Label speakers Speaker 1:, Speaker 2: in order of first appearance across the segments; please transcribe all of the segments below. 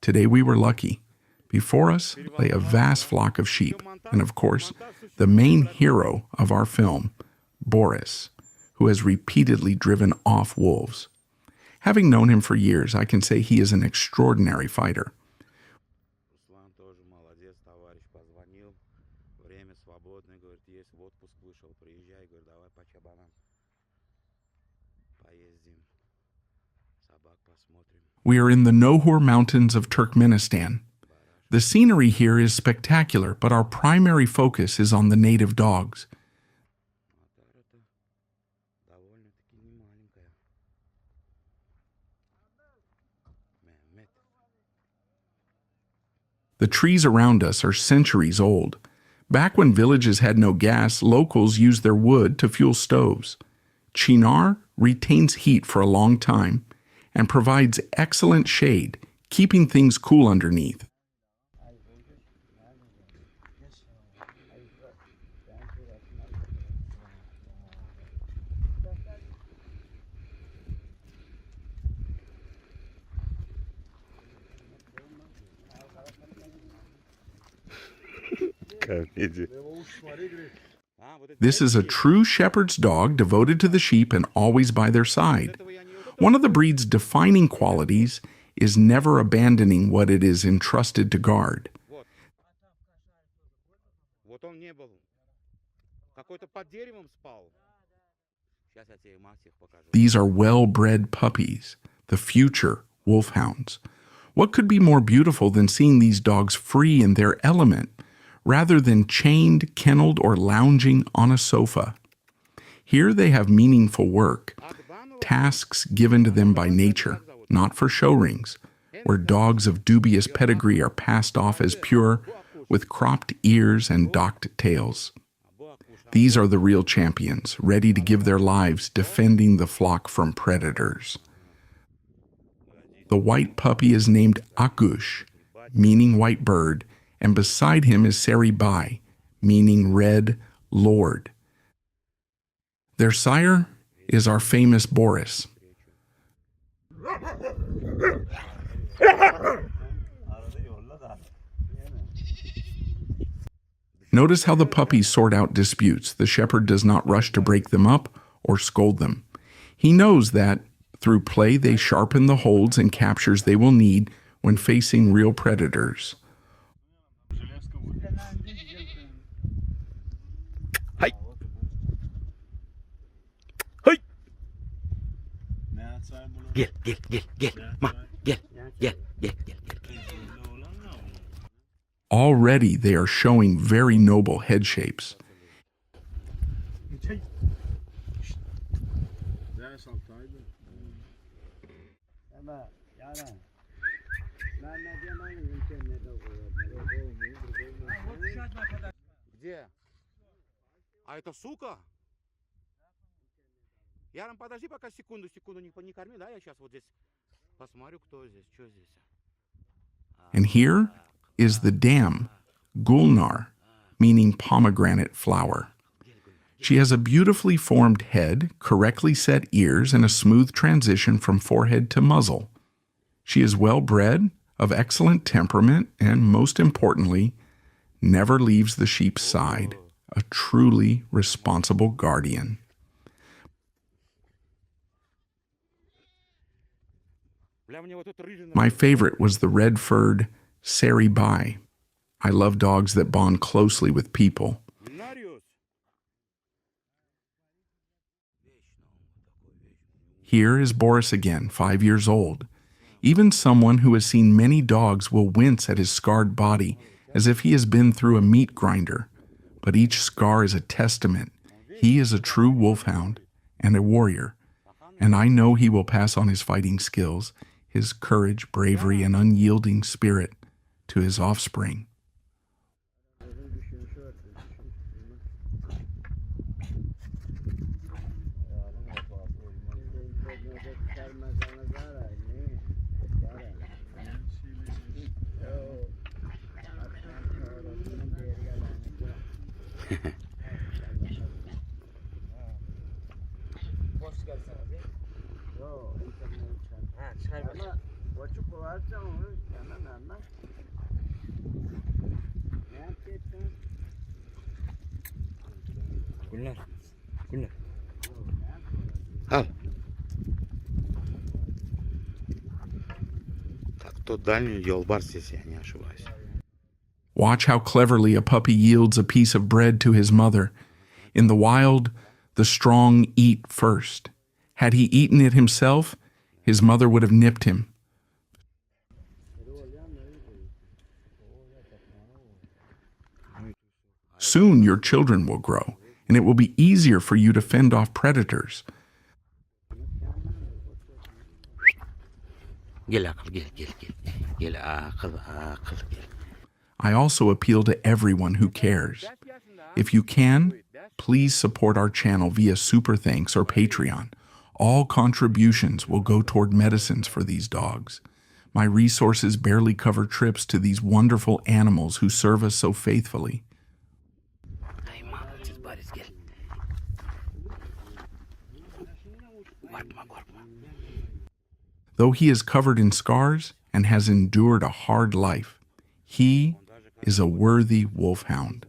Speaker 1: Today we were lucky. Before us lay a vast flock of sheep, and of course, the main hero of our film, Boris, who has repeatedly driven off wolves. Having known him for years, I can say he is an extraordinary fighter. We are in the Nohur Mountains of Turkmenistan. The scenery here is spectacular, but our primary focus is on the native dogs. The trees around us are centuries old. Back when villages had no gas, locals used their wood to fuel stoves. Chinar retains heat for a long time and provides excellent shade, keeping things cool underneath. This is a true shepherd's dog devoted to the sheep and always by their side. One of the breed's defining qualities is never abandoning what it is entrusted to guard. These are well-bred puppies, the future wolfhounds. What could be more beautiful than seeing these dogs free in their element, rather than chained, kenneled, or lounging on a sofa? Here they have meaningful work, tasks given to them by nature, not for show rings, where dogs of dubious pedigree are passed off as pure, with cropped ears and docked tails. These are the real champions, ready to give their lives defending the flock from predators. The white puppy is named Akush, meaning white bird, and beside him is Alabai, meaning red lord. Their sire is our famous Boris. Notice how the puppies sort out disputes. The shepherd does not rush to break them up or scold them. He knows that through play they sharpen the holds and captures they will need when facing real predators.
Speaker 2: Hey. Hey.
Speaker 1: Already they are showing very noble head shapes.
Speaker 3: А это сука? Яром, подожди пока секунду не корми, да? Я сейчас вот здесь посмотрю, кто здесь, что здесь.
Speaker 1: And here is the dam, Gulnar, meaning pomegranate flower. She has a beautifully formed head, correctly set ears, and a smooth transition from forehead to muzzle. She is well-bred, of excellent temperament, and most importantly, never leaves the sheep's side. A truly responsible guardian. My favorite was the red-furred Alabai. I love dogs that bond closely with people. Here is Boris again, 5 years old. Even someone who has seen many dogs will wince at his scarred body as if he has been through a meat grinder. But each scar is a testament. He is a true wolfhound and a warrior, and I know he will pass on his fighting skills, his courage, bravery, and unyielding spirit to his offspring.
Speaker 3: Güller. Güller. Al. Так, тот дальний Йолбарс, если я не ошибаюсь.
Speaker 1: Watch how cleverly a puppy yields a piece of bread to his mother. In the wild, the strong eat first. Had he eaten it himself, his mother would have nipped him. Soon your children will grow, and it will be easier for you to fend off predators.
Speaker 3: Gel akıl, gel, gel, gel. Gel akıl, akıl, gel.
Speaker 1: I also appeal to everyone who cares. If you can, please support our channel via Super Thanks or Patreon. All contributions will go toward medicines for these dogs. My resources barely cover trips to these wonderful animals who serve us so faithfully.
Speaker 3: Ay mahmut, Boris gel. Korkma, korkma.
Speaker 1: Though he is covered in scars and has endured a hard life, he is a worthy wolfhound.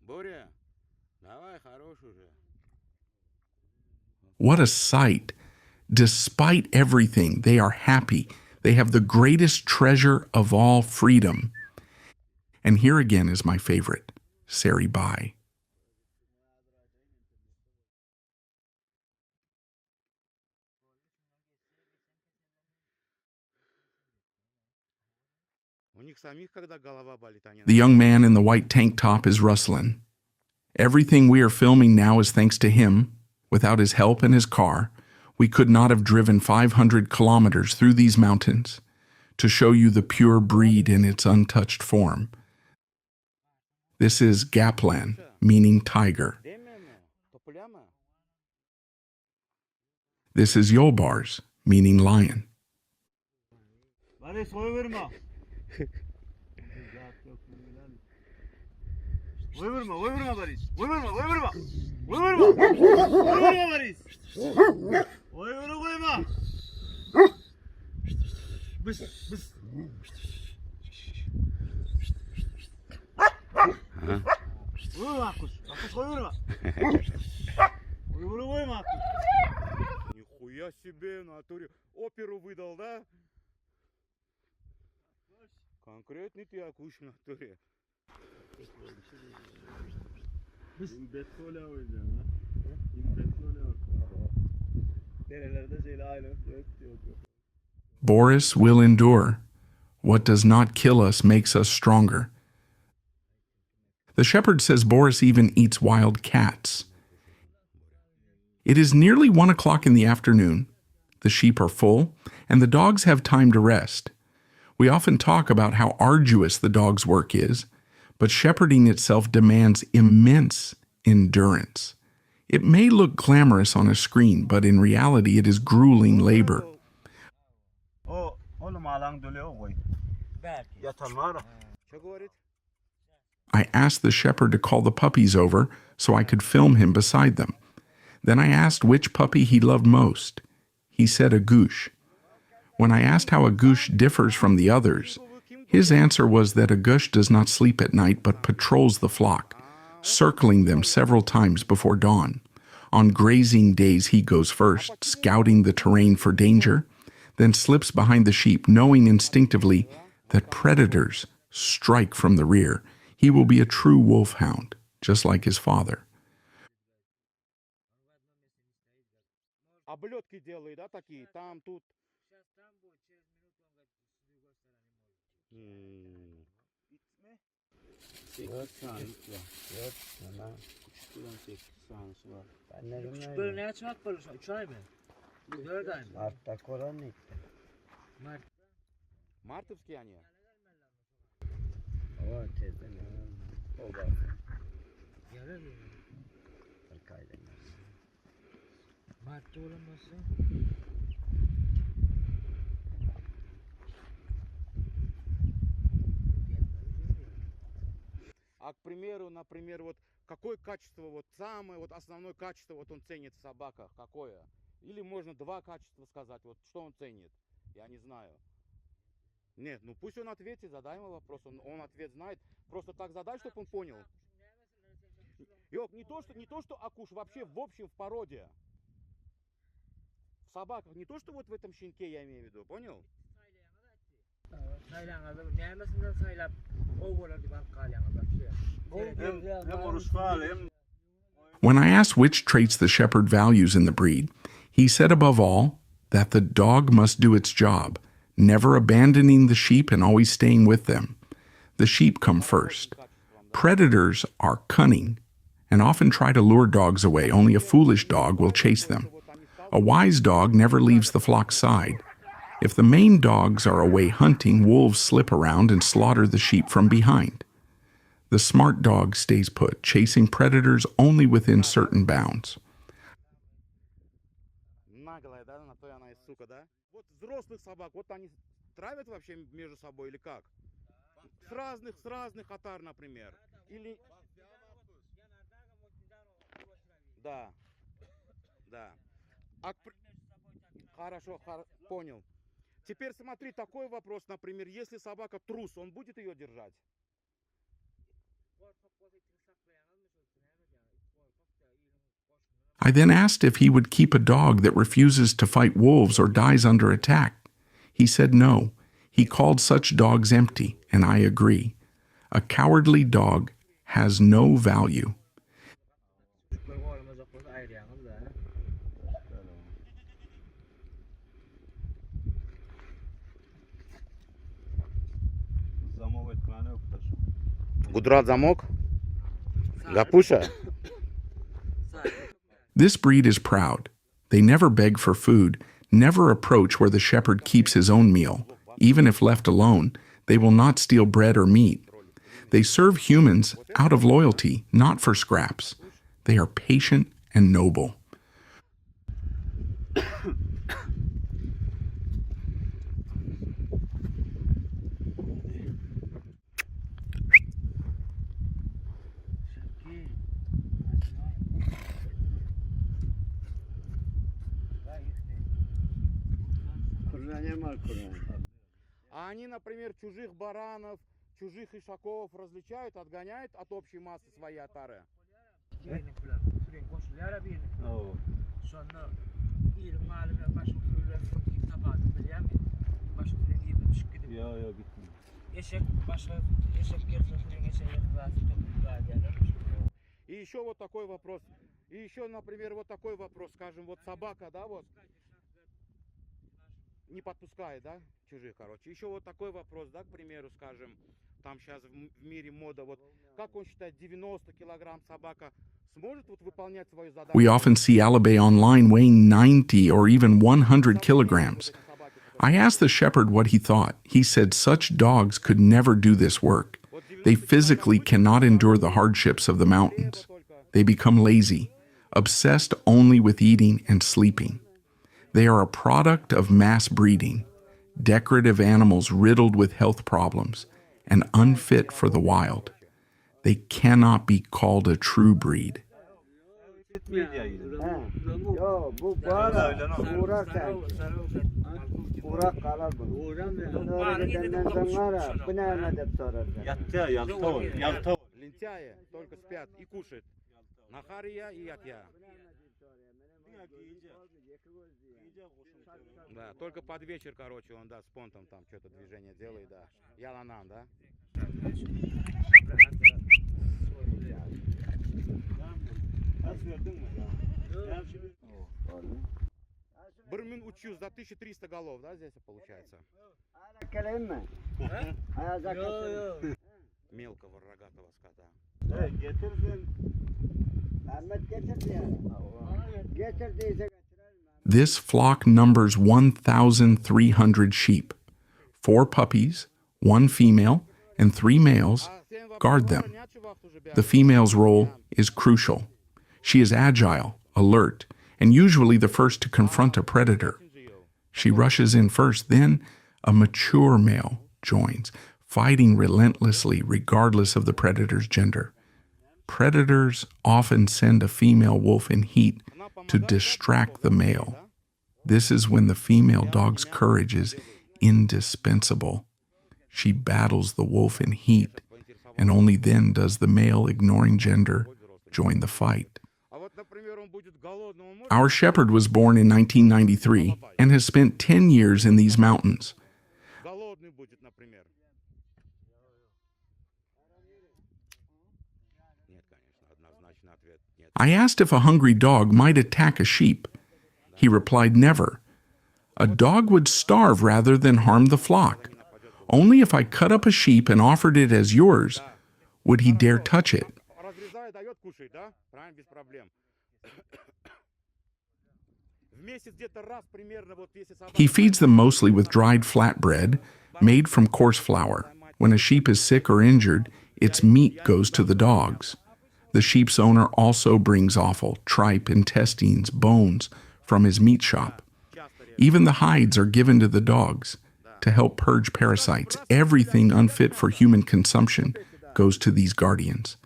Speaker 3: Боря, давай, хорош уже.
Speaker 1: What a sight! Despite everything, they are happy. They have the greatest treasure of all, freedom. And here again is my favorite, Alabai.
Speaker 3: У них самих, когда голова болит, они...
Speaker 1: The young man in the white tank top is rustling. Everything we are filming now is thanks to him. Without his help and his car, we could not have driven 500 kilometers through these mountains to show you the pure breed in its untouched form. This is Gaplan, meaning tiger. This is Yolbars, meaning lion.
Speaker 2: Boris, vurma. Vurma, Boris. Vurma. Vurma, Boris. Vurma. Bıs. Vurma kuş. Kuş vurma. Vurma kuş.
Speaker 3: Нихуя себе, в натуре оперу выдал, да? Конкретный ты акуш в натуре.
Speaker 2: İmbetole oynayacağım ha. İmbetole bak. Nerelerde şeyle aynı. Yok.
Speaker 1: Boris will endure. What does not kill us makes us stronger. The shepherd says Boris even eats wild cats. It is nearly 1 o'clock in the afternoon. The sheep are full, and the dogs have time to rest. We often talk about how arduous the dog's work is, but shepherding itself demands immense endurance. It may look glamorous on a screen, but in reality it is grueling labor.
Speaker 2: Oğlum alan doluyor koy. Belki. Yatan var.
Speaker 3: Что говорит?
Speaker 1: I asked the shepherd to call the puppies over so I could film him beside them. Then I asked which puppy he loved most. He said a goosh. When I asked how a goosh differs from the others, his answer was that a goosh does not sleep at night but patrols the flock, circling them several times before dawn. On grazing days he goes first, scouting the terrain for danger, then slips behind the sheep, knowing instinctively that predators strike from the rear. He will be a true wolfhound, just like his father.
Speaker 3: Облетки делает, да, такие? Там, тут.
Speaker 2: Küçük böyle ne açmak var? 3 ay mı? 4 ay mı?
Speaker 4: Mart'ta koran gitti.
Speaker 3: Мартовские они?
Speaker 4: O tezden o bak.
Speaker 2: Gelir mi?
Speaker 4: 40 aydan.
Speaker 2: Mart'ta olamazsın.
Speaker 3: А, к примеру, например, вот какое качество, вот самое вот основное качество вот он ценит в собаках, какое? Или можно два качества сказать. Вот что он ценит? Я не знаю. Нет, ну пусть он ответит, задай ему вопрос. Он ответ знает. Просто так задай, чтобы он понял. Йок, не то, что акуш, вообще в общем в породе. В собаках, не то, что вот в этом щенке я имею в виду, понял?
Speaker 1: When I asked which traits the shepherd values in the breed, he said above all that the dog must do its job, never abandoning the sheep and always staying with them. The sheep come first. Predators are cunning and often try to lure dogs away. Only a foolish dog will chase them. A wise dog never leaves the flock's side. If the main dogs are away hunting, wolves slip around and slaughter the sheep from behind. The smart dog stays put, chasing predators only within certain bounds.
Speaker 3: Наглая, да, на то она и сука, да? Вот взрослых собак, вот они травят вообще между собой или как? С разных отар, например. Или... Да, да. Хорошо, понял. Теперь смотри, такой вопрос, например, если собака трус, он будет ее держать?
Speaker 1: I then asked if he would keep a dog that refuses to fight wolves or dies under attack. He said no. He called such dogs empty, and I agree. A cowardly dog has no value.
Speaker 3: Гудрат замок? Гапуша?
Speaker 1: This breed is proud. They never beg for food, never approach where the shepherd keeps his own meal. Even if left alone, they will not steal bread or meat. They serve humans out of loyalty, not for scraps. They are patient and noble.
Speaker 3: А они, например, чужих баранов, чужих ишаков различают, отгоняют от общей массы своей отары? И еще вот такой вопрос. И еще, например, вот такой вопрос, скажем, вот собака, да, вот, не подпускает, да, чужих, короче. Еще вот такой вопрос, да, к примеру, скажем, там сейчас в мире мода, вот, как он считает, 90 килограмм собака сможет вот выполнять свою задачу?
Speaker 1: We often see Alabai online weighing 90 or even 100 kilograms. I asked the shepherd what he thought. He said such dogs could never do this work. They physically cannot endure the hardships of the mountains. They become lazy, obsessed only with eating and sleeping. They are a product of mass breeding, decorative animals riddled with health problems, and unfit for the wild. They cannot be called a true breed.
Speaker 3: Лентяи только спят и кушают. Нахария и ятья. Да, только под вечер, короче, он, да, с понтом там что-то движение делает, да. Яланан, да? Бырмин учу за 1300 голов, да, здесь получается? Мелкого рогатого скота.
Speaker 1: This flock numbers 1,300 sheep. 4 puppies, 1 female, and 3 males guard them. The female's role is crucial. She is agile, alert, and usually the first to confront a predator. She rushes in first, then a mature male joins, fighting relentlessly regardless of the predator's gender. Predators often send a female wolf in heat to distract the male, This is when the female dog's courage is indispensable. She battles the wolf in heat, and only then does the male, ignoring gender, join the fight. Our shepherd was born in 1993 and has spent 10 years in these mountains. I asked if a hungry dog might attack a sheep. He replied, never. A dog would starve rather than harm the flock. Only if I cut up a sheep and offered it as yours would he dare touch it. He feeds them mostly with dried flatbread made from coarse flour. When a sheep is sick or injured, its meat goes to the dogs. The sheep's owner also brings offal, tripe, intestines, bones from his meat shop. Even the hides are given to the dogs to help purge parasites. Everything unfit for human consumption goes to these guardians.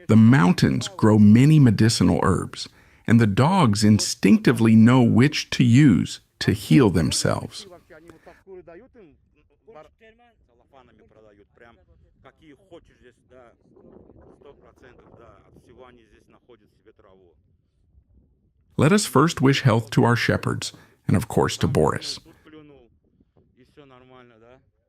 Speaker 1: The mountains grow many medicinal herbs, and the dogs instinctively know which to use to heal themselves. Let us first wish health to our shepherds, and of course to Boris.